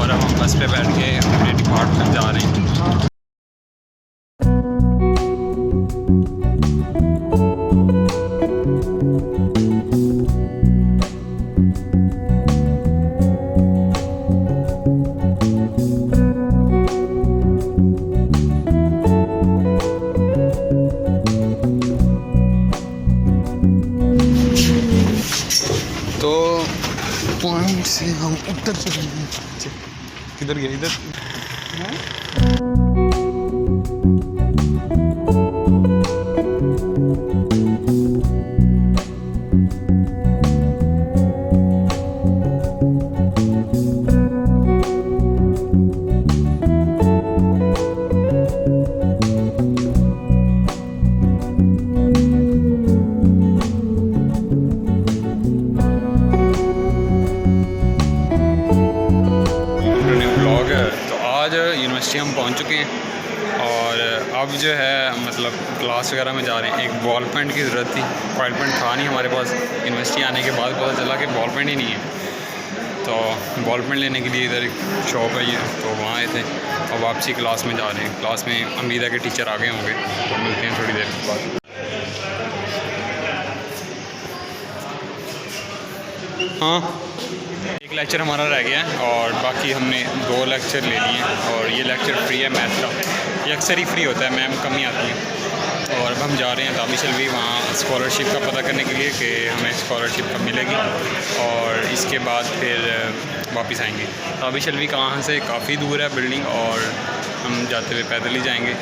और हम बस पे बैठ के अपने डिपार्टमेंट जा रहे हैं। तो पॉइंट से हम उतर चले हैं। किधर गया इधर? यूनिवर्सिटी हम पहुंच चुके हैं और अब जो है मतलब क्लास वगैरह में जा रहे हैं। एक बॉल पेन की ज़रूरत थी, बॉल पेन था नहीं हमारे पास। यूनिवर्सिटी आने के बाद पता चला कि बॉल पेन ही नहीं है, तो बॉल पेन लेने के लिए इधर एक शॉप है ये, तो वहाँ आए थे और वापसी क्लास में जा रहे हैं। क्लास में उम्मीद है कि टीचर आ गए होंगे, तो मिलते हैं थोड़ी देर के बाद। हाँ, एक लेक्चर हमारा रह गया है और बाकी हमने 2 लेक्चर ले लिए हैं और ये लेक्चर फ्री है मैथ का। ये अक्सर ही फ्री होता है, मैम कम ही आती है। और अब हम जा रहे हैं ताबिशलवी वहाँ स्कॉलरशिप का पता करने के लिए कि हमें स्कॉलरशिप कब मिलेगी, और इसके बाद फिर वापस आएंगे। ताबिशलवी कहाँ से काफ़ी दूर है बिल्डिंग, और हम जाते हुए पैदल ही जाएँगे।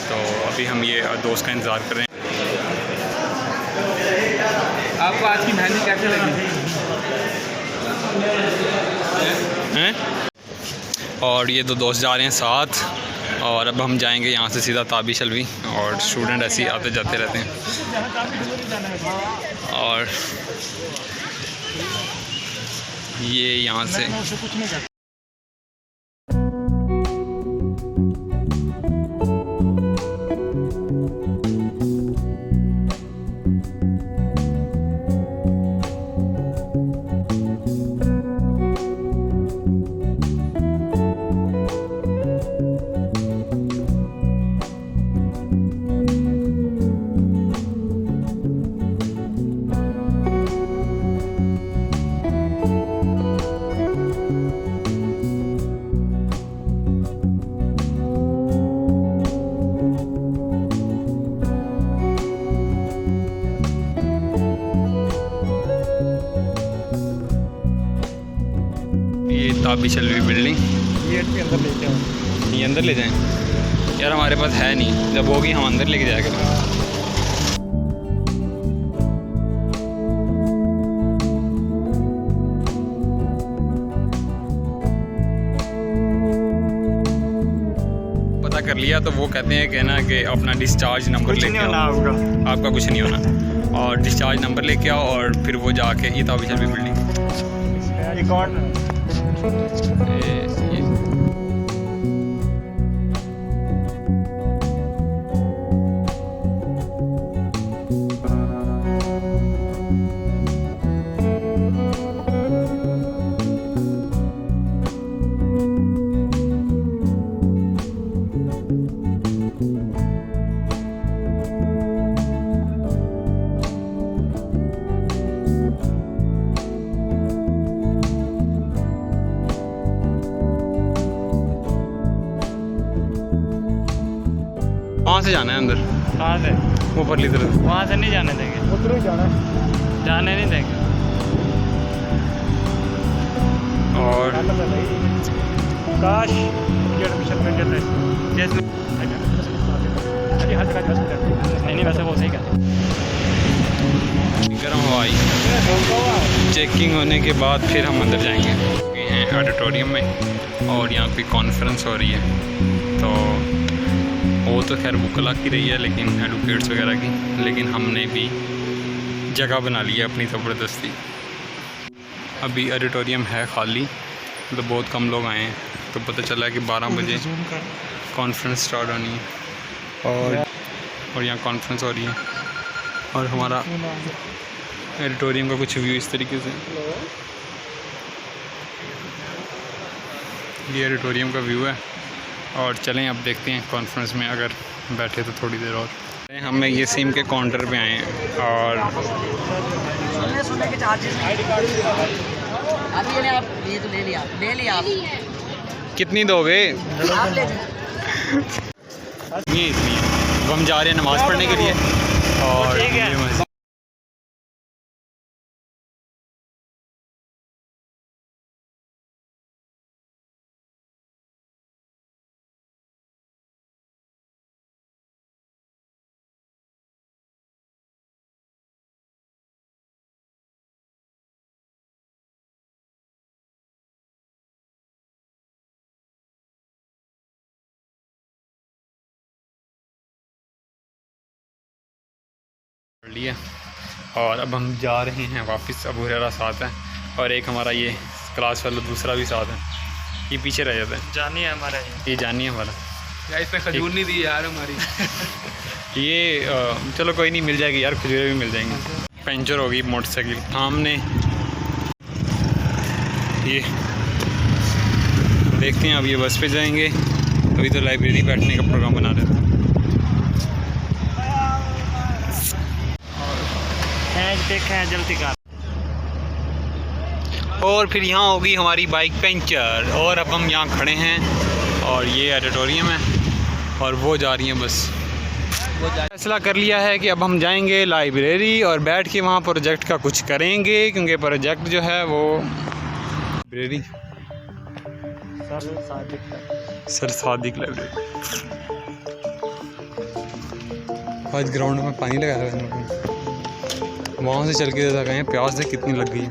तो अभी हम ये दोस्त का इंतज़ार कर रहे हैं। आपको आज की मेहंदी कैसे लगी? हैं? और ये 2 दोस्त जा रहे हैं साथ, और अब हम जाएंगे यहाँ से सीधा ताबिशलवी। और स्टूडेंट ऐसे ही आते जाते रहते हैं। और ये यहाँ से ताबिशलवी बिल्डिंग। गेट के अंदर लेके आओ। ये अंदर ले जाएं यार, हमारे पास है नहीं, जब होगी हम अंदर लेके जाया करेंगे। पता कर लिया तो वो कहते हैं कि ना कि अपना डिस्चार्ज नंबर लेके आओ। आपका कुछ नहीं होना, और डिस्चार्ज नंबर लेके आओ और फिर वो जाके ये ताबिशलवी बिल्डिंग। कहाँ से जाना है अंदर? कहाँ से? वो परली तरफ। वहाँ से नहीं जाने देंगे, उधर ही जाना, जाने नहीं देंगे। और काश एडमिशन में कहते हैं नहीं, वैसे वो सही कहते हैं। गर्म हवाई चेकिंग होने के बाद फिर हम अंदर जाएंगे। ये हैं ऑडिटोरियम में और यहाँ पे कॉन्फ्रेंस हो रही है। तो वो तो खैर बुकला की रही है, लेकिन एडवोकेट्स वगैरह की, लेकिन हमने भी जगह बना ली है अपनी ज़बरदस्ती। अभी ऑडिटोरियम है खाली, तो बहुत कम लोग आए हैं। तो पता चला है कि 12 बजे कॉन्फ्रेंस स्टार्ट होनी है, और यहाँ कॉन्फ्रेंस हो रही है। और हमारा ऑडिटोरियम का कुछ व्यू इस तरीके से। ये ऑडिटोरियम का व्यू है। और चलें अब देखते हैं कॉन्फ्रेंस में, अगर बैठे तो थोड़ी देर और। हम ये सिम के काउंटर पे आए हैं और सुनने के चार्जेस अभी आप ये तो ले लिया आप कितनी दोगे? आप ले ये इतनी है। अब हम जा रहे हैं नमाज़ पढ़ने के लिए और ये मस्जिद पढ़ लिया और अब हम जा रहे हैं वापस। अबू हुरैरा साथ है और एक हमारा ये क्लास वाला दूसरा भी साथ है, ये पीछे रह जाता है। जानी है हमारा ये जानी है हमारा यार, इसने खजूर नहीं दी यार हमारी। ये चलो कोई नहीं, मिल जाएगी यार, खजूरें भी मिल जाएंगी। पंचर हो गई मोटरसाइकिल सामने। ये देखते हैं अब ये बस पे जाएंगे, अभी तो लाइब्रेरी बैठने का प्रोग्राम बना रहे थे। देखें जल्दी कर। और फिर यहाँ होगी हमारी बाइक पंचर और अब हम यहाँ खड़े हैं और ये ऑडिटोरियम है और वो जा रही हैं बस। फैसला कर लिया है कि अब हम जाएंगे लाइब्रेरी और बैठ के वहाँ प्रोजेक्ट का कुछ करेंगे, क्योंकि प्रोजेक्ट जो है वो लाइब्रेरी सर सादिक लाइब्रेरी। आज ग्राउंड में पानी लगा रहा है, वहाँ से चल के देखा गए प्यास से कितनी लग गई है।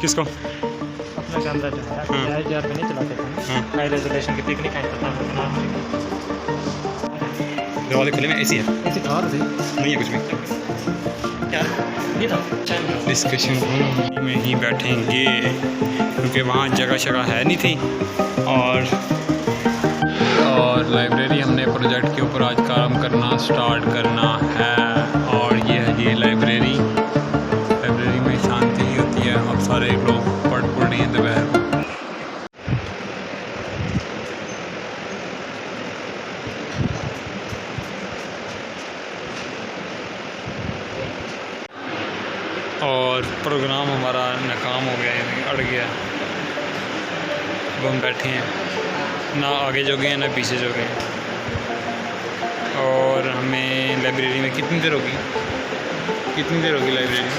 किसको? अपना गंदा जो है नहीं चलाते थे, हाई रेजोल्यूशन की पिकनिक आई था। दरवाजे खुले में एसी है, ऐसे कहा थे नहीं है कुछ भी। क्या ये था डिस्कशन रूम में ही बैठेंगे क्योंकि वहाँ जगह शगह है नहीं थी। और लाइब्रेरी हमने प्रोजेक्ट के ऊपर आज काम करना स्टार्ट करना है। और ये है ये लाइब्रेरी में शांति होती है। अब सारे लोग पढ़ रहे हैं दोपहर को। और प्रोग्राम हमारा नाकाम हो गया, यानी अड़ गया। अब हम बैठे हैं, ना आगे जो गए हैं ना पीछे जो गए हैं। और हमें लाइब्रेरी में कितनी देर होगी लाइब्रेरी में?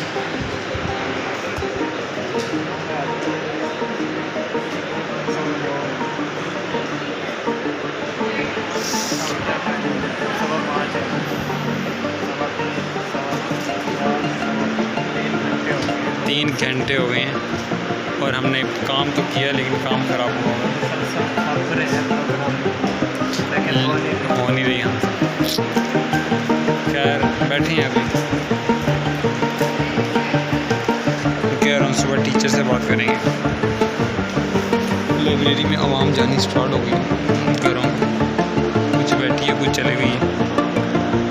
तीन घंटे हो गए हैं और हमने काम तो किया लेकिन काम ख़राब हुआ, हो नहीं रही हमसे। खैर बैठे हैं अभी, कह रहा हूँ सुबह टीचर से बात करेंगे। लाइब्रेरी में आवाम जानी स्टार्ट हो गई, कह रहा हूँ कुछ बैठी है कुछ चले गई है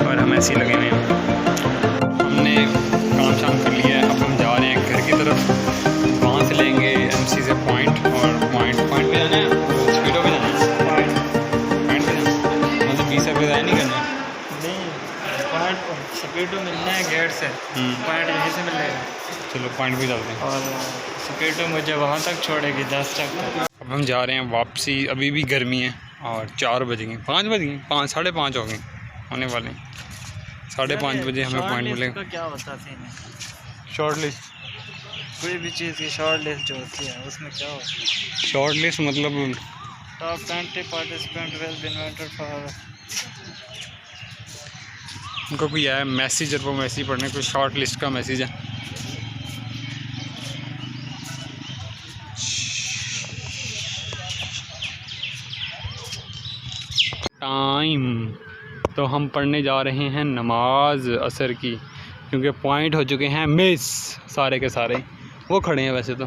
और हम ऐसे ही लगे हुए हैं। हमने काम शाम कर लिया है, अब हम जा रहे हैं घर की तरफ। वहाँ से लेंगे एमसी से पॉइंट और पॉइंट पे जाना है, स्पीडो पे जाना है, पॉइंट पे जाना है, मतलब 20 रुपये ज़ाया नहीं करना नहीं। पॉइंट स्पीडो मिलना है गेट से, पॉइंट यहीं से मिलेगा। चलो पॉइंट पे चलते हैं। और स्पीडो मुझे वहाँ तक छोड़ेगी 10 तक। अब हम जा रहे हैं वापसी। अभी भी गर्मी है और 4 बज गए, 5 बज गए, 5 साढ़े 5 हो गए होने वाले। 5:30 बजे हमें पॉइंट मिलेगा। क्या होता है शॉर्ट लिस्ट? कोई भी चीज़ की शॉर्ट लिस्ट जो होती है उसमें क्या होता है? शॉर्ट लिस्ट मतलब top 20 participant will be invited for. उनका कोई है मैसेज, और वो मैसेज पढ़ने कोई शॉर्ट लिस्ट का मैसेज है। टाइम तो हम पढ़ने जा रहे हैं नमाज असर की, क्योंकि पॉइंट हो चुके हैं मिस सारे के सारे। वो खड़े हैं वैसे तो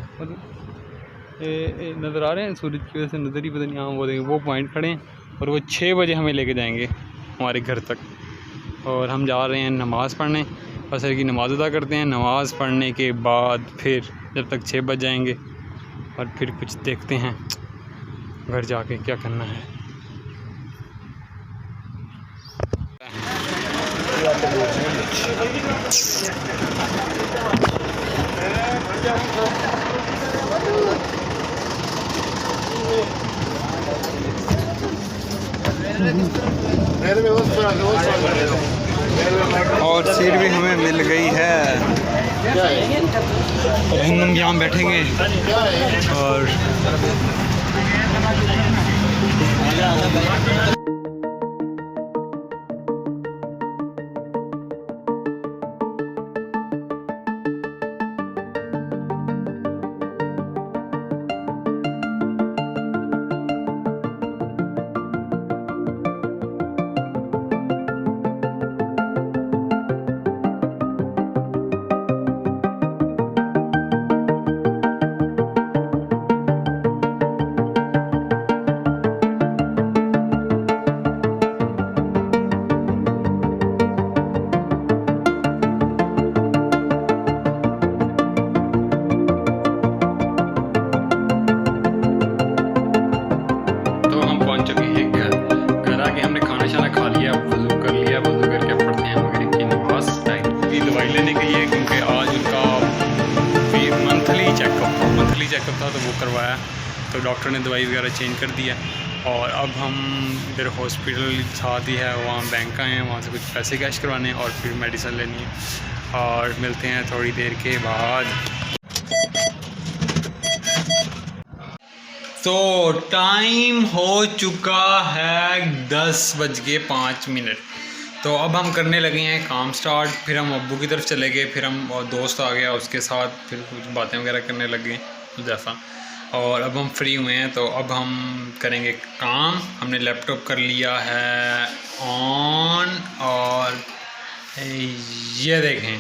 नज़र आ रहे हैं, सूरज की वजह से नज़र ही पता नहीं। हाँ वो पॉइंट खड़े हैं और वो 6 बजे हमें लेके जाएंगे हमारे घर तक। और हम जा रहे हैं नमाज़ पढ़ने। असर की नमाज़ अदा करते हैं। नमाज़ पढ़ने के बाद फिर जब तक 6 बज जाएंगे और फिर कुछ देखते हैं घर जाके क्या करना है। और सीट भी हमें मिल गई है। अब हम यहाँ बैठेंगे और चेकअप था तो वो करवाया, तो डॉक्टर ने दवाई वगैरह चेंज कर दिया। और अब हम इधर हॉस्पिटल साथ ही है, वहाँ बैंक आए हैं, वहाँ से कुछ पैसे कैश करवाने और फिर मेडिसिन लेनी है। और मिलते हैं थोड़ी देर के बाद। तो टाइम हो चुका है 10:05। तो अब हम करने लगे हैं काम स्टार्ट। फिर हम अब्बू की तरफ चले गए, फिर हम और दोस्त आ गया उसके साथ, फिर कुछ बातें वगैरह करने लगे जैसा। और अब हम फ्री हुए हैं तो अब हम करेंगे काम। हमने लैपटॉप कर लिया है ऑन और ये देखें,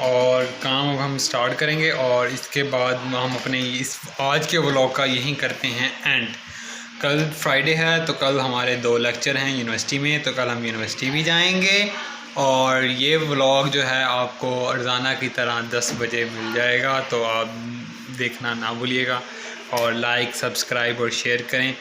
और काम अब हम स्टार्ट करेंगे। और इसके बाद हम अपने इस आज के व्लॉग का यहीं करते हैं एंड। कल फ्राइडे है तो कल हमारे 2 लेक्चर हैं यूनिवर्सिटी में, तो कल हम यूनिवर्सिटी भी जाएंगे। और ये व्लॉग जो है आपको रोज़ाना की तरह 10 बजे मिल जाएगा, तो आप देखना ना भूलिएगा। और लाइक, सब्सक्राइब और शेयर करें।